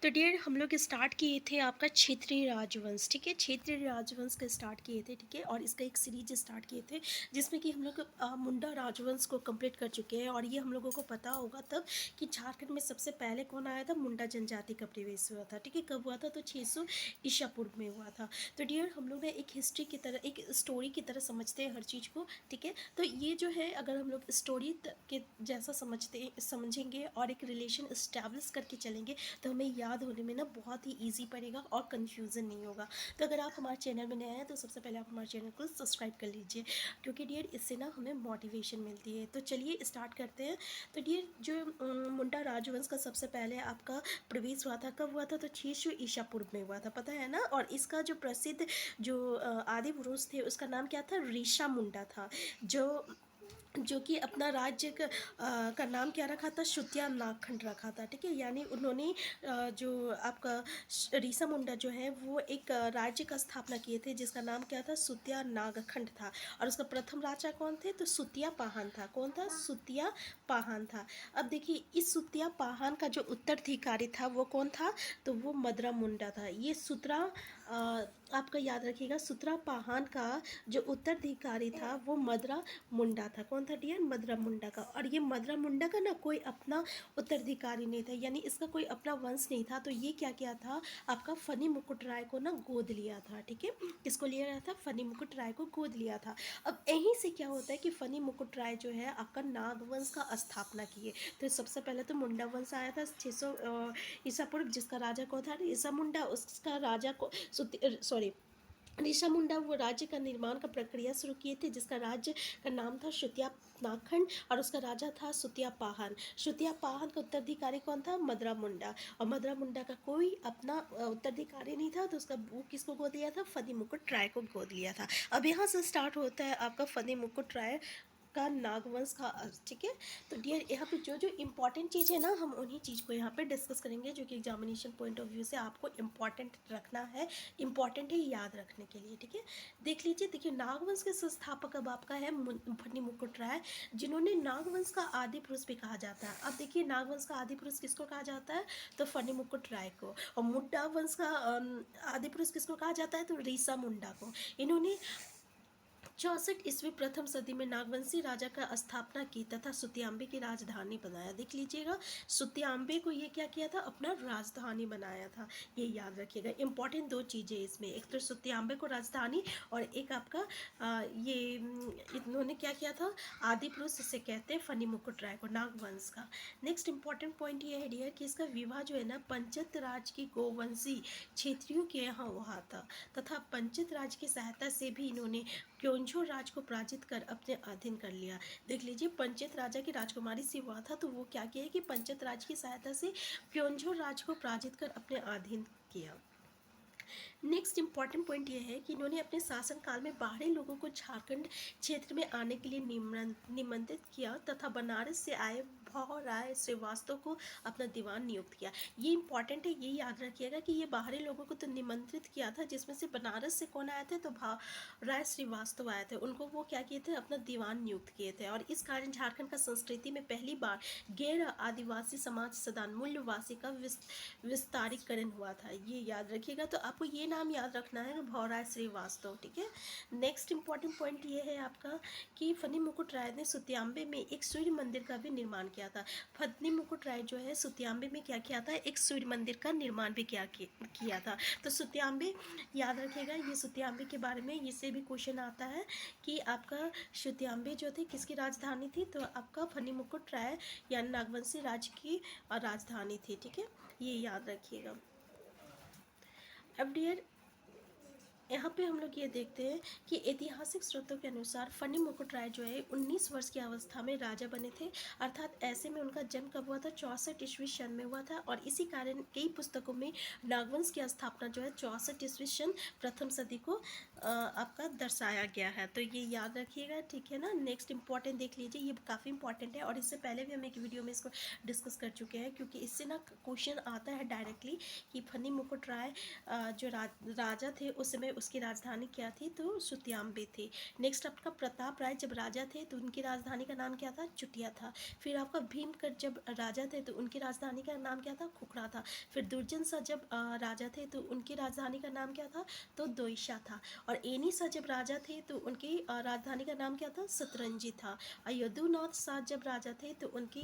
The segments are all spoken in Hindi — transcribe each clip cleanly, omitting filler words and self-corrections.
तो डियर हम लोग स्टार्ट किए थे आपका क्षेत्रीय राजवंश, ठीक है। क्षेत्रीय राजवंश का स्टार्ट किए थे, ठीक है। और इसका एक सीरीज स्टार्ट किए थे जिसमें कि हम लोग मुंडा राजवंश को कंप्लीट कर चुके हैं। और ये हम लोगों को पता होगा तब कि झारखंड में सबसे पहले कौन आया था, मुंडा जनजाति का प्रवेश हुआ था, ठीक है। कब हुआ था, तो 600 ईसा पूर्व में हुआ था। तो डियर हम लोग एक हिस्ट्री की तरह, एक स्टोरी की तरह समझते हैं हर चीज़ को, ठीक है। तो ये जो है अगर हम लोग स्टोरी के जैसा समझेंगे और एक रिलेशन इस्टेब्लिश करके चलेंगे तो हमें याद होने में ना बहुत ही ईजी पड़ेगा और कन्फ्यूज़न नहीं होगा। तो अगर आप हमारे चैनल में नए हैं तो सबसे पहले आप हमारे चैनल को सब्सक्राइब कर लीजिए, क्योंकि डियर इससे ना हमें मोटिवेशन मिलती है। तो चलिए स्टार्ट करते हैं। तो डियर जो मुंडा राजवंश का सबसे पहले आपका प्रवेश हुआ था, कब हुआ था, तो 600 ईसा पूर्व में हुआ था, पता है ना। और इसका जो प्रसिद्ध जो आदि पुरुष थे उसका नाम क्या था, ऋषा मुंडा था, जो कि अपना राज्य का नाम क्या रखा था, शुतिया नागखंड रखा था, ठीक है। यानी उन्होंने जो आपका ऋषा मुंडा जो है वो एक राज्य का स्थापना किए थे जिसका नाम क्या था, सुतिया नागखंड था। और उसका प्रथम राजा कौन थे, तो सुतिया पाहन था। कौन था, सुतिया पाहन था। अब देखिए इस सुतिया पाहन का जो उत्तराधिकारी था वो कौन था, तो वो मदरा मुंडा था। ये आपका याद रखिएगा, सुतरा पाहन का जो उत्तराधिकारी था वो मदरा मुंडा था। कौन था डियर, मदरा मुंडा का। और ये मदरा मुंडा का ना कोई अपना उत्तराधिकारी नहीं था, यानी इसका कोई अपना वंश नहीं था। तो ये क्या किया था, आपका फनी मुकुट राय को ना गोद लिया था, ठीक है। किसको लिया गया था, फनी मुकुट राय को गोद लिया था। अब यहीं से क्या होता है कि फनी मुकुट राय जो है आपका नागवंश का स्थापना किए। तो सबसे पहले तो मुंडा वंश आया था 600 ईसा पूर्व, जिसका राजा कौन था, ईसा मुंडा। उसका राजा को सॉरी ऋषा मुंडा वो राज्य का निर्माण का प्रक्रिया शुरू किए थे, जिसका राज्य का नाम था शुतिया नागखंड। और उसका राजा था सुतिया पाहन। सुतिया पाहन का उत्तराधिकारी कौन था, मदरा मुंडा। और मदरा मुंडा का कोई अपना उत्तराधिकारी नहीं था, तो उसका वो किसको गोद लिया था, फनी मुकुट राय को गोद लिया था। अब यहाँ से स्टार्ट होता है आपका फनी मुकुट राय का नागवंश का ठीक है। तो डियर यहाँ पे जो जो इम्पॉर्टेंट चीज़ है ना, हम उन्हीं चीज़ को यहाँ पे डिस्कस करेंगे जो कि एग्जामिनेशन पॉइंट ऑफ व्यू से आपको इम्पॉर्टेंट रखना है, इम्पॉर्टेंट है याद रखने के लिए, ठीक है। देख लीजिए, देखिए नागवंश के संस्थापक अब आपका है फनी मुकुट राय, जिन्होंने नागवंश का आदि पुरुष भी कहा जाता है। अब देखिए नागवंश का आदि पुरुष किसको कहा जाता है, तो फनी मुकुट राय को। और मुंडा वंश का आदि पुरुष किसको कहा जाता है, तो ऋषा मुंडा को। इन्होंने 64 ईस्वी प्रथम सदी में नागवंशी राजा का स्थापना की तथा सुतियांबे की राजधानी बनाया। देख लीजिएगा, सुतियांबे को ये क्या किया था, अपना राजधानी बनाया था। ये याद रखिएगा, इंपॉर्टेंट दो चीज़ें इसमें, एक तो सुतियांबे को राजधानी और एक आपका इन्होंने क्या किया था, आदि पुरुष इसे कहते हैं फनी मुकुट राय को, नागवंश का। नेक्स्ट इंपॉर्टेंट पॉइंट ये है डियर कि इसका विवाह जो है ना पंचत राज की गोवंशी क्षेत्रियों के यहाँ हुआ था, तथा पंचत राज की सहायता से भी इन्होंने क्योंझो राज को पराजित कर अपने अधीन कर लिया। देख लीजिए, पंचत राजा की राजकुमारी से हुआ था, तो वो क्या किया कि पंचत राज की सहायता से क्योंझो राज को पराजित कर अपने अधीन किया। नेक्स्ट इंपॉर्टेंट पॉइंट ये है कि इन्होंने अपने शासनकाल में बाहरी लोगों को झारखंड क्षेत्र में आने के लिए निमंत्रित किया तथा बनारस से आए भाव राय श्रीवास्तव को अपना दीवान नियुक्त किया। ये इंपॉर्टेंट है, ये याद रखिएगा कि ये बाहरी लोगों को तो निमंत्रित किया था, जिसमें से बनारस से कौन आए थे, तो भाव राय श्रीवास्तव आए थे। उनको वो क्या किए थे, अपना दीवान नियुक्त किए थे। और इस कारण झारखंड का संस्कृति में पहली बार गैर आदिवासी समाज सदान मूल्यवासी का विस्तारीकरण हुआ था। ये याद रखिएगा। तो आपको ये नाम याद रखना है, भौराय श्रीवास्तव, ठीक है। नेक्स्ट इंपॉर्टेंट पॉइंट ये है आपका कि फनी मुकुट राय ने सुतियांबे में एक सूर्य मंदिर का भी निर्माण किया था। फनी मुकुट राय जो है सुतियांबे में क्या किया था, एक सूर्य मंदिर का निर्माण भी किया था। तो सुतियांबे याद रखिएगा, ये सुतियांबे के बारे में इससे भी क्वेश्चन आता है कि आपका सुतियांबे जो थे किसकी राजधानी थी, तो आपका फनी मुकुट राय यानी नागवंशी राज्य की राजधानी थी, ठीक है। ये याद रखिएगा। अब डियर यहाँ पे हम लोग ये देखते हैं कि ऐतिहासिक स्रोतों के अनुसार फनी मुकुट राय जो है 19 वर्ष की अवस्था में राजा बने थे। अर्थात ऐसे में उनका जन्म कब हुआ था, 64 ईस्वी सन में हुआ था। और इसी कारण कई पुस्तकों में नागवंश की स्थापना जो है 64 ईस्वी सन प्रथम सदी को आपका दर्शाया गया है। तो ये याद रखिएगा, ठीक है ना। नेक्स्ट इंपॉर्टेंट देख लीजिए, ये काफ़ी इंपॉर्टेंट है और इससे पहले भी हम एक वीडियो में इसको डिस्कस कर चुके हैं, क्योंकि इससे ना क्वेश्चन आता है डायरेक्टली कि फनी मुकुट राय जो राजा थे उस समय उसकी राजधानी क्या थी, तो सुत्याम्बे थी। नेक्स्ट आपका प्रताप राय जब राजा थे तो उनकी राजधानी का नाम क्या था, चुटिया था। फिर आपका भीमकर जब राजा थे तो उनकी राजधानी का नाम क्या था, खुखरा था। फिर दुर्जन शाह जब राजा थे तो उनकी राजधानी का नाम क्या था, तो दोईशा था। और एनी शाह जब राजा थे तो उनकी राजधानी का नाम क्या था, सतरंजी था। और यदुनाथ शाह जब राजा थे तो उनकी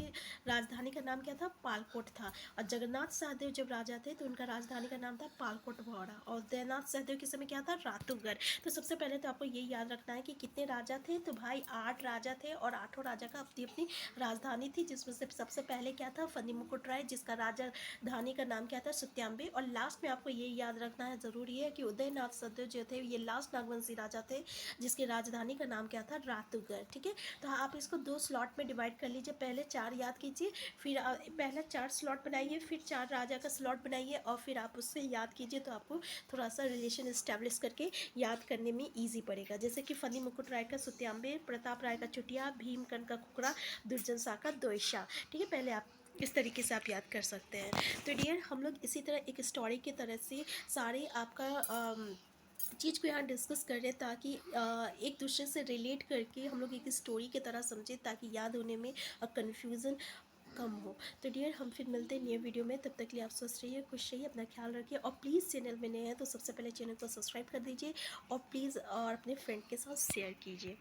राजधानी का नाम क्या था, पालकोट था। और जगन्नाथ सहदेव जब राजा थे तो उनका राजधानी का नाम था पालकोट भौरा। और उदयनाथ सहदेव के समय क्या था, रातूगढ़। तो सबसे पहले तो आपको ये याद रखना है कि कितने राजा थे, तो भाई 8 राजा थे और 8 राजा का अपनी अपनी राजधानी थी, जिसमें से सबसे पहले क्या था, फनी मुकुट राय, जिसका राजधानी का नाम क्या था, सत्याम्बे। और लास्ट में आपको ये याद रखना है ज़रूरी है कि उदयनाथ सहदेव जो थे ये लास्ट नागवंशी राजा थे जिसकी राजधानी का नाम क्या था, रातूगढ़। ठीक है, तो आप इसको 2 स्लॉट में डिवाइड कर लीजिए। पहले 4 याद कीजिए, फिर पहले 4 स्लॉट बनाइए, फिर 4 राजा का स्लॉट बनाइए और फिर आप उससे याद कीजिए, तो आपको थोड़ा सा रिलेशन इस्टेब्लिश करके याद करने में ईजी पड़ेगा। जैसे कि फनी मुकुट राय का सुत्याम्बे, प्रताप राय का चुटिया, भीमकन का खुखरा, दुर्जन शाह का दोईशा। ठीक है, पहले आप इस तरीके से आप याद कर सकते हैं। तो डियर, हम लोग इसी तरह एक स्टोरी की तरह से सारे आपका चीज़ को यहाँ डिस्कस कर रहे हैं, ताकि एक दूसरे से रिलेट करके हम लोग एक स्टोरी की तरह समझें, ताकि याद होने में कन्फ्यूज़न कम हो। तो डियर, हम फिर मिलते हैं नए वीडियो में। तब तक के लिए आप स्वस्थ रहिए, खुश रहिए, अपना ख्याल रखिए। और प्लीज़ चैनल में नए हैं तो सबसे पहले चैनल को सब्सक्राइब कर दीजिए और प्लीज़ और अपने फ्रेंड के साथ शेयर कीजिए।